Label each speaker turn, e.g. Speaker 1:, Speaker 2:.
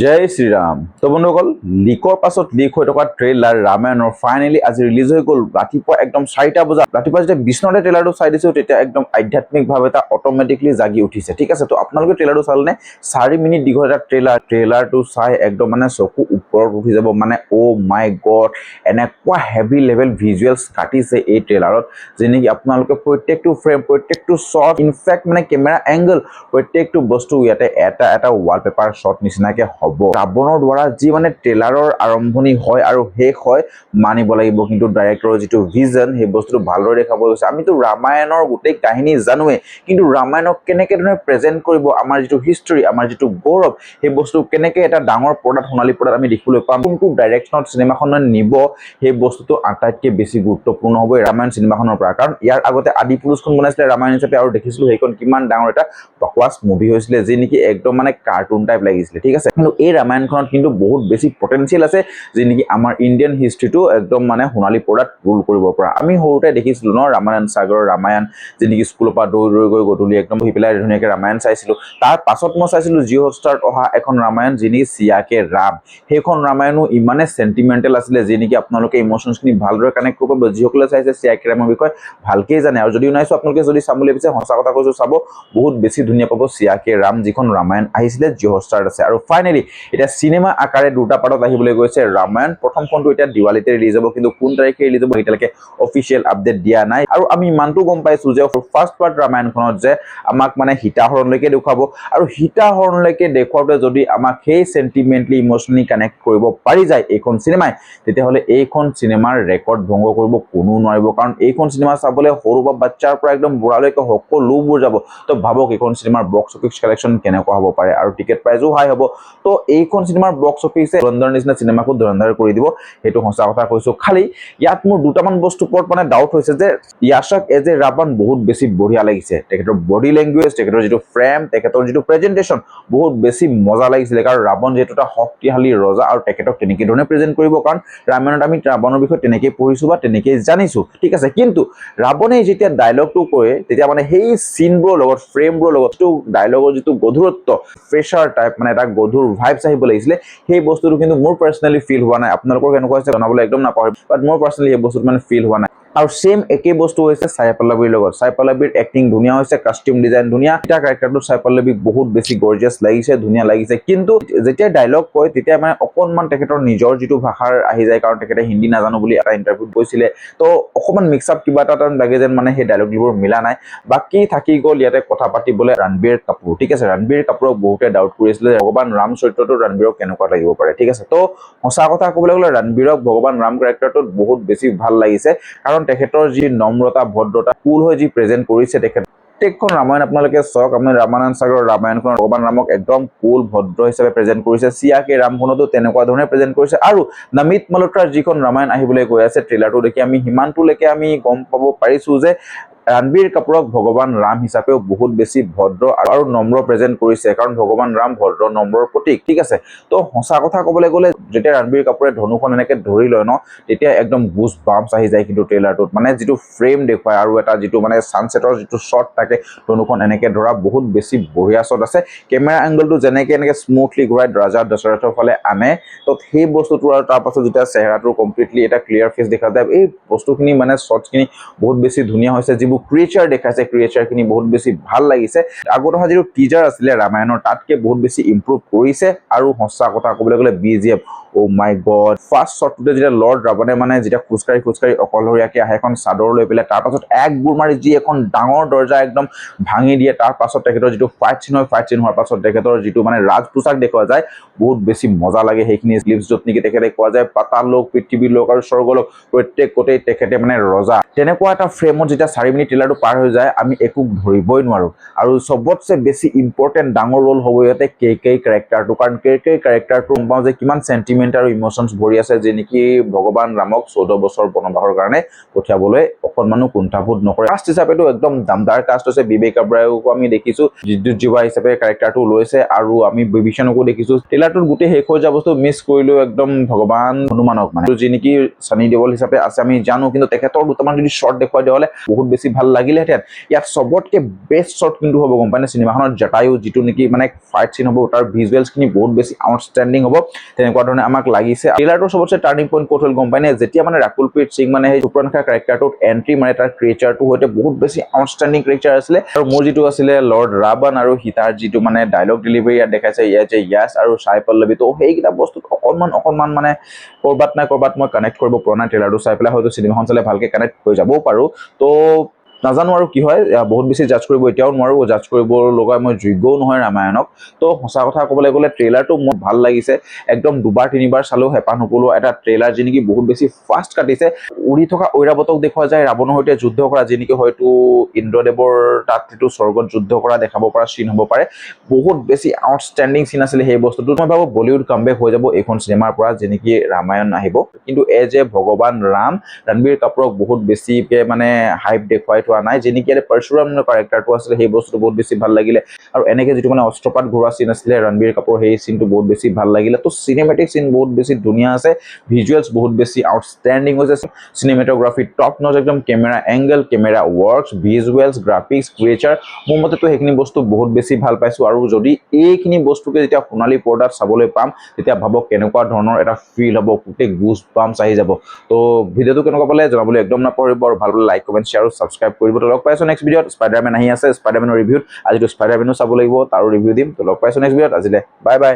Speaker 1: জয় শ্ৰীৰাম। তো বন্ধুসকল, লিকৰ পাছত লিক হৈ থকা ট্ৰেইলাৰ ৰামায়ণৰ ফাইনেলি আজি ৰিলিজ হৈ গ'ল। ৰাতিপুৱা একদম 4টা বজাত ৰাতিপুৱা যেতিয়া বিষ্ণুৰে ট্ৰেইলাৰটো চাই দিছো, তেতিয়া একদম আধ্যাত্মিকভাৱে এটা অট'মেটিকলি জাগি উঠিছে। ঠিক আছে, তো আপোনালোকে ট্ৰেইলাৰটো চালে 4 মিনিট দীঘল এটা ট্ৰেইলাৰটো চাই একদম মানে চকু ওপৰত উঠি যাব। মানে অ' মাই গড, এনেকুৱা হেভি লেভেল ভিজুৱেলছ কাটিছে এই ট্ৰেইলাৰত, যে নেকি আপোনালোকে প্ৰত্যেকটো ফ্ৰেম, প্ৰত্যেকটো শ্বট, ইনফেক্ট মানে কেমেৰা এংগল, প্ৰত্যেকটো বস্তু ইয়াতে এটা ৱালপেপাৰ শ্বট নিচিনাকে হ'ব। ৰাৱণৰ দ্বাৰা যি মানে ট্ৰেইলাৰৰ আৰম্ভণি হয় আৰু শেষ হয়, মানিব লাগিব। কিন্তু ডাইৰেক্টৰৰ যিটো ভিজন, সেই বস্তুটো ভালদৰে দেখাব গৈছে। আমিতো ৰামায়ণৰ গোটেই কাহিনী জানোৱেই, কিন্তু ৰামায়ণক কেনেকে ধৰণে প্ৰেজেণ্ট কৰিব, আমাৰ যিটো হিষ্ট্ৰী, আমাৰ যিটো গৌৰৱ, সেই বস্তু কেনেকে এটা ডাঙৰ পৰ্দাত, সোণালী পৰ্দাত আমি দেখিবলৈ পাম, কোনটো ডাইৰেকশ্যনত চিনেমাখনত নিব, সেই বস্তুটো আটাইতকৈ বেছি গুৰুত্বপূৰ্ণ হ'ব ৰামায়ণ চিনেমাখনৰ পৰা। কাৰণ ইয়াৰ আগতে আদি পুৰুষখন বনাইছিলে ৰামায়ণ হিচাপে, আৰু দেখিছিলোঁ সেইখন কিমান ডাঙৰ এটা বকৱাছ মুভি হৈছিলে, যি নেকি একদম মানে কাৰ্টুন টাইপ লাগিছিলে। ঠিক আছে, কিন্তু এই ৰামায়ণখনত কিন্তু বহুত বেছি পটেঞ্চিয়েল আছে, যি নেকি আমাৰ ইণ্ডিয়ান হিষ্ট্ৰীটো একদম মানে সোণালী পৰ্দাত ৰোল কৰিব পৰা। আমি সৰুতে দেখিছিলোঁ ন ৰামায়ণ সাগৰৰ ৰামায়ণ, যি নেকি স্কুলৰ পৰা দৌৰি গৈ গধূলি একদম বহি পেলাই ধুনীয়াকৈ ৰামায়ণ চাইছিলোঁ। তাৰ পাছত মই চাইছিলোঁ জিঅ' হটষ্টাৰত অহা এখন ৰামায়ণ, যি নেকি চিয়াকে ৰাম। সেইখন ৰামায়ণো ইমানে চেণ্টিমেণ্টেল আছিলে, যি নেকি আপোনালোকে ইম'চনছখিনি ভালদৰে কানেক্ট কৰিব। যিসকলে চাইছে চিয়াকে ৰামৰ বিষয়ে ভালকেই জানে, আৰু যদিও নাইছো আপোনালোকে যদি চাম বুলি ভাবিছে, সঁচা কথা কৈছোঁ, চাব, বহুত বেছি ধুনীয়া পাব। চিয়াকে ৰাম যিখন ৰামায়ণ আহিছিলে, জিঅ' হটষ্টাৰত আছে। আৰু ফাইনেলি এতিয়া চিনেমা আকাৰে দুটা পাৰ্টত আহিবলৈ গৈছে ৰামায়ণ। প্ৰথমখনটো এতিয়া দিৱালীতে ৰিলিজ হ'ব, কিন্তু কোন তাৰিখে ৰিলিজ হ'ব এতিয়ালৈকে অফিচিয়েল আপডেট দিয়া নাই। আৰু আমি ইমানটো গম পাইছোঁ যে ফাৰ্ষ্ট পাৰ্ট ৰামায়ণখনত যে আমাক মানে সীতাহৰণলৈকে দেখুৱাব, আৰু সীতাহৰণলৈকে দেখুৱাওঁতে যদি আমাক সেই চেণ্টিমেণ্টলি ইম'চনেলি কানেক্ট কৰিব পাৰি যায় এইখন চিনেমাই, তেতিয়াহ'লে এইখন চিনেমাৰ ৰেকৰ্ড ভংগ কৰিব কোনো নোৱাৰিব। কাৰণ এইখন চিনেমা চাবলৈ সৰু বা বাচ্চাৰ পৰা একদম বুঢ়ালৈকে সকলোবোৰ যাব। তো ভাবক এইখন চিনেমাৰ বক্স অফিচ কালেকশ্যন কেনেকুৱা হ'ব পাৰে, আৰু টিকেট প্ৰাইজো হাই হ'ব। তো এইখন চিনেমাৰ বক্স অফিচে ধুৰন্ধৰ নিচিনা চিনেমাকো ধুৰন্ধৰ কৰি দিব, সেইটো সঁচা কথা কৈছোঁ। খালি ইয়াত মোৰ দুটামান বস্তুৰ ওপৰত মানে ডাউট হৈছে, যে য়াশক এজ এ ৰাৱণ বহুত বেছি বঢ়িয়া লাগিছে। তেখেতৰ বডি লেংগুৱেজ, তেখেতৰ যিটো ফ্ৰেম, তেখেতৰ যিটো প্ৰেজেণ্টেশ্যন, বহুত বেছি মজা লাগিছিলে। কাৰণ ৰাৱণ যিহেতু এটা শক্তিশালী ৰজা, আৰু তেখেতক তেনেকৈ ধৰণে প্ৰেজেণ্ট কৰিব, কাৰণ ৰামায়ণত আমি ৰাৱণৰ বিষয়ে তেনেকেই পঢ়িছোঁ বা তেনেকেই জানিছোঁ। ঠিক আছে, কিন্তু ৰাৱণে যেতিয়া ডায়লগটো কৰে, তেতিয়া মানে সেই চিনবোৰৰ লগত, ফ্ৰেমবোৰৰ লগত, যিটো ডায়লগৰ যিটো গধুৰত্ব, প্ৰেছাৰ টাইপ, মানে এটা গধুৰ ভাইবছ আহিব লাগিছিলে, সেই বস্তুটো কিন্তু মোৰ পাৰ্চনেলি ফিল হোৱা নাই। আপোনালোকৰ কেনেকুৱা হৈছে জনাবলৈ একদম নাপাহৰিব, বাট মোৰ পাৰ্চনেলি এই বস্তুটো মানে ফিল হোৱা নাই। আৰু সেম একেই বস্তু হৈছে সাই পল্লৱীৰ লগত। সাই পল্লৱীৰ এক্টিং ধুনীয়া হৈছে, কাষ্টিউম ডিজাইন ধুনীয়া, এটা কেৰেক্টাৰটো সাই পল্লৱীক বহুত বেছি গৰ্জিয়াছ লাগিছে, ধুনীয়া লাগিছে। কিন্তু যেতিয়া ডায়লগ কয়, তেতিয়া মানে অকণমান তেখেতৰ নিজৰ যিটো ভাষাৰ আহি যায়, কাৰণ তেখেতে হিন্দী নাজানো বুলি এটা ইণ্টাৰভিউত কৈছিলে। তো অকণমান মিক্স আপ কিবা এটা লাগে, যেন মানে সেই ডায়লগবোৰ মিলা নাই। বাকী থাকি গ'ল ইয়াতে কথা পাতিবলৈ ৰণবীৰ কাপুৰ। ঠিক আছে, ৰণবীৰ কাপুৰক বহুতে ডাউট কৰিছিলে ভগৱান ৰাম চৰিত্ৰটো ৰণবীৰক কেনেকুৱা লাগিব পাৰে। ঠিক আছে, তো সঁচা কথা ক'বলৈ গ'লে ৰণবীৰক ভগৱান ৰাম কেৰেক্টাৰটোত বহুত বেছি ভাল লাগিছে, কাৰণ তেখেতৰ যি নম্ৰতা, ভদ্ৰতা, কুল হৈ যি প্ৰেজেণ্ট কৰিছে তেখেত। প্ৰত্যেকখন ৰামায়ণ আপোনালোকে চাওক, আপুনি ৰামায়ণ সাগৰৰ ৰামায়ণখন ভগৱান ৰামক একদম কুল ভদ্ৰ হিচাপে প্ৰেজেণ্ট কৰিছে। চিয়াকে ৰামখনতো তেনেকুৱা ধৰণে প্ৰেজেণ্ট কৰিছে। আৰু নমিত মল্হোত্ৰাৰ যিখন ৰামায়ণ আহিবলৈ গৈ আছে, ট্ৰেইলাৰটো দেখি আমি সিমানটোলৈকে আমি গম পাব পাৰিছোঁ যে ৰণবীৰ কাপুৰক ভগৱান ৰাম হিচাপেও বহুত বেছি ভদ্ৰ আৰু নম্ৰ প্ৰেজেণ্ট কৰিছে, কাৰণ ভগৱান ৰাম ভদ্ৰ নম্ৰৰ প্ৰতীক। ঠিক আছে, তো সঁচা কথা ক'বলৈ গ'লে যেতিয়া ৰণবীৰ কাপুৰে ধনুখন এনেকে ধৰি লয় ন, তেতিয়া একদম গুজ বাম্পছ আহি যায়। কিন্তু ট্ৰেইলাৰটোত মানে যিটো ফ্ৰেম দেখুৱায়, আৰু এটা যিটো মানে ছানছেটৰ যিটো শ্বট থাকে, ধনুখন এনেকে ধৰা বহুত বেছি বঢ়িয়া শ্বট আছে। কেমেৰা এংগলটো যেনেকে এনেকে স্মুথলি ঘূৰাই ৰাজা দশৰথৰ ফালে আনে, তো সেই বস্তুটো, আৰু তাৰপাছত যেতিয়া চেহেৰাটো কমপ্লিটলি এটা ক্লিয়াৰ ফেচ দেখা যায়, এই বস্তুখিনি মানে শ্বটখিনি বহুত বেছি ধুনীয়া হৈছে। যিবোৰ ক্ৰিয়েচাৰ দেখাইছে, ক্ৰিয়েচাৰখিনি বহুত বেছি ভাল লাগিছে। আগত অহা যিটো টিজাৰ আছিলে ৰামায়ণৰ, তাতকে বহুত বেছি ইম্প্ৰুভ কৰিছে। আৰু সঁচা কথা ক'বলৈ গ'লে BGM, অ' মাই গড, ফাৰ্ষ্ট শ্বটটোতে যেতিয়া লৰ্ড ৰাৱণে মানে যেতিয়া খোজকাঢ়ি অকলশৰীয়াকৈ আহে এখন চাদৰ লৈ পেলাই, তাৰ পাছত এক গোৰ মাৰি যি এখন ডাঙৰ দৰ্জা একদম ভাঙি দিয়ে, তাৰ পাছত তেখেতৰ যিটো ফাইট চিন হয়, ফাইট চিন হোৱাৰ পাছত তেখেতৰ যিটো মানে ৰাজ পোছাক দেখুওৱা যায়, বহুত বেছি মজা লাগে। সেইখিনি ক্লিপছ য'ত নেকি তেখেতে কোৱা যায় পাতাল লোক, পৃথিৱী লোক আৰু স্বৰ্গলোক প্ৰত্যেকতেই তেখেতে মানে ৰজা। তেনেকুৱা এটা ফ্ৰেমত যেতিয়া 4 মিনিট ট্ৰেইলাৰটো পাৰ হৈ যায়, আমি একো ধৰিবই নোৱাৰোঁ। আৰু চবতছে বেছি ইম্পৰ্টেণ্ট ডাঙৰ ৰোল হ'ব ইয়াতে কেকেই কেৰেক্টাৰটো, কাৰণ কেকেই কেৰেক্টাৰটো গম পাওঁ যে কিমান চেণ্টিমেণ্ট সেন্টিমেন্ট আৰু ইমোশনছ ভৰি আছে যে নেকি ভগৱান ৰামক 14 বছৰ বনবাসৰ কাৰণে পঠিয়াবলৈ অকণমানো কুণ্ঠাবোধ নকৰে। কাষ্ট হিচাপেতো একদম দামদাৰ কাষ্ট হৈছে। বিবেক অবেৰয়কো আমি দেখিছো বিদ্যুৎ জিৱা হিচাপে কেৰেক্টাৰটো লৈছে আৰু আমি বিভীষণকো দেখিছো। ট্ৰেইলাৰটোত গোটেই শেষ হৈ যোৱা বস্তু মিছ কৰিলো একদম ভগৱান হনুমানক মানে যি নেকি ছানী দেওল হিচাপে আছে আমি জানো, কিন্তু তেখেতৰ দুটামান যদি শ্বৰ্ট দেখুৱাই দিয়া হ'লে বহুত বেছি ভাল লাগিলেহেঁতেন। ইয়াত চবতকে বেষ্ট শ্বৰ্ট কিন্তু হ'ব গম পায় নে চিনেমাখনত জটায়ু যিটো নেকি মানে ফাইট চিন হ'ব, তাৰ ভিজুৱেলছ খিনি বহুত বেছি আউটষ্টেণ্ডিং হ'ব, তেনেকুৱা ধৰণে আমাক লাগিছে। ট্ৰেইলাৰটোৰ চবতছে টাৰ্নিং পইণ্ট ক'ত হ'ল গম পায় নে, যেতিয়া মানে ৰাকুল প্ৰীত সিং মানে সেই সুপ্ৰনখা কেৰেক্টাৰটোত এণ্ট্ৰি মাৰে, তাৰ ক্ৰিয়েচাৰটো সৈতে বহুত বেছি আউটষ্টেণ্ডিং ক্ৰিয়েচাৰ আছিলে। আৰু মোৰ যিটো আছিলে লৰ্ড ৰাৱণ আৰু সীতাৰ যিটো মানে ডায়লগ ডেলিভাৰী ইয়াত দেখাইছে ইয়াত যে য়াছ আৰু সাই পল্লৱী, তো সেইকেইটা বস্তুত অকণমান মানে ক'ৰবাত নাই ক'ৰবাত মই কানেক্ট কৰিব পৰা নাই। ট্ৰেইলাৰটো চাই পেলাই হয়তো চিনেমাখন চালে ভালকে কানেক্ট হৈ যাবও পাৰোঁ। তো নাজানো আৰু কি হয়, বহুত বেছি জাজ কৰিব এতিয়াও নোৱাৰো, জাজ কৰিব লগা মই যোগ্যও নহয় ৰামায়ণক। তো সঁচা কথা ক'বলৈ গ'লে ট্ৰেইলাৰটো মোৰ ভাল লাগিছে। একদম দুবাৰ তিনিবাৰ চালেও হেঁপাহ নপলোৱা এটা ট্ৰেইলাৰ যি নেকি বহুত বেছি ফাষ্ট কাটিছে। উৰি থকা ঐৰাৱতক দেখুওৱা যায় ৰাৱণৰ সৈতে যুদ্ধ কৰা, যি নেকি হয়তো ইন্দ্ৰদেৱৰ তাত যিটো স্বৰ্গত যুদ্ধ কৰা দেখাব পৰা চিন হ'ব পাৰে। বহুত বেছি আউটষ্টেণ্ডিং চিন আছিলে সেই বস্তুটো। মই ভাবো বলিউড কামবেক হৈ যাব এইখন চিনেমাৰ পৰা যে নেকি ৰামায়ণ আহিব। কিন্তু এজ এ ভগৱান ৰাম ৰণবীৰ কাপুৰক বহুত বেছিকে মানে হাইপ দেখুৱাই থোৱা নাই। যে নেকি পৰশুৰাম কেৰেক্টাৰটো আছিলে সেই বস্তুটো বহুত বেছি ভাল লাগিলে। আৰু এনেকে যিটো মানে অস্ত্ৰপাত ঘূৰোৱা চিন আছিলে ৰণবীৰ কাপুৰ, সেই চিনটো বহুত বেছি ভাল লাগিলে। তো চিনেমেটিক চিন বহুত বেছি ধুনীয়া আছে, ভিজুৱেলছ বহুত বেছি আউটষ্টেণ্ডিং হৈছে। চিনেমেটোগ্ৰাফি টপ নচ একদম, camera angle, camera works, visuals, graphics, creature, মোৰ মতেতো সেইখিনি বস্তু বহুত বেছি ভাল পাইছো। আৰু যদি এইখিনি বস্তুকে যেতিয়া সোণালী পৰ্দাত চাবলৈ পাম তেতিয়া ভাবক কেনেকুৱা ধৰণৰ এটা ফিল হ'ব, গোটেই গুজ বাম্পছ আহি যাব। তো ভিডিঅ'টো কেনেকুৱা পালে জনাবলৈ একদম নাপাহৰিব, আৰু ভাল পালে লাইক কমেণ্ট শ্বেয়াৰ আৰু ছাবস্ক্ৰাইব কৰিব। তো লগ পাইছো নেক্সট ভিডিঅ'ত। স্পাইডাৰমেন আহি আছে, স্পাইডাৰমেনৰ ৰিভিউত আজিতো স্পাইডাৰমেনো চাব লাগিব, তাৰো ৰিভিউ দিম। তো লগ পাইছো নেক্সট ভিডিঅ'ত, আজিলে বাই বাই।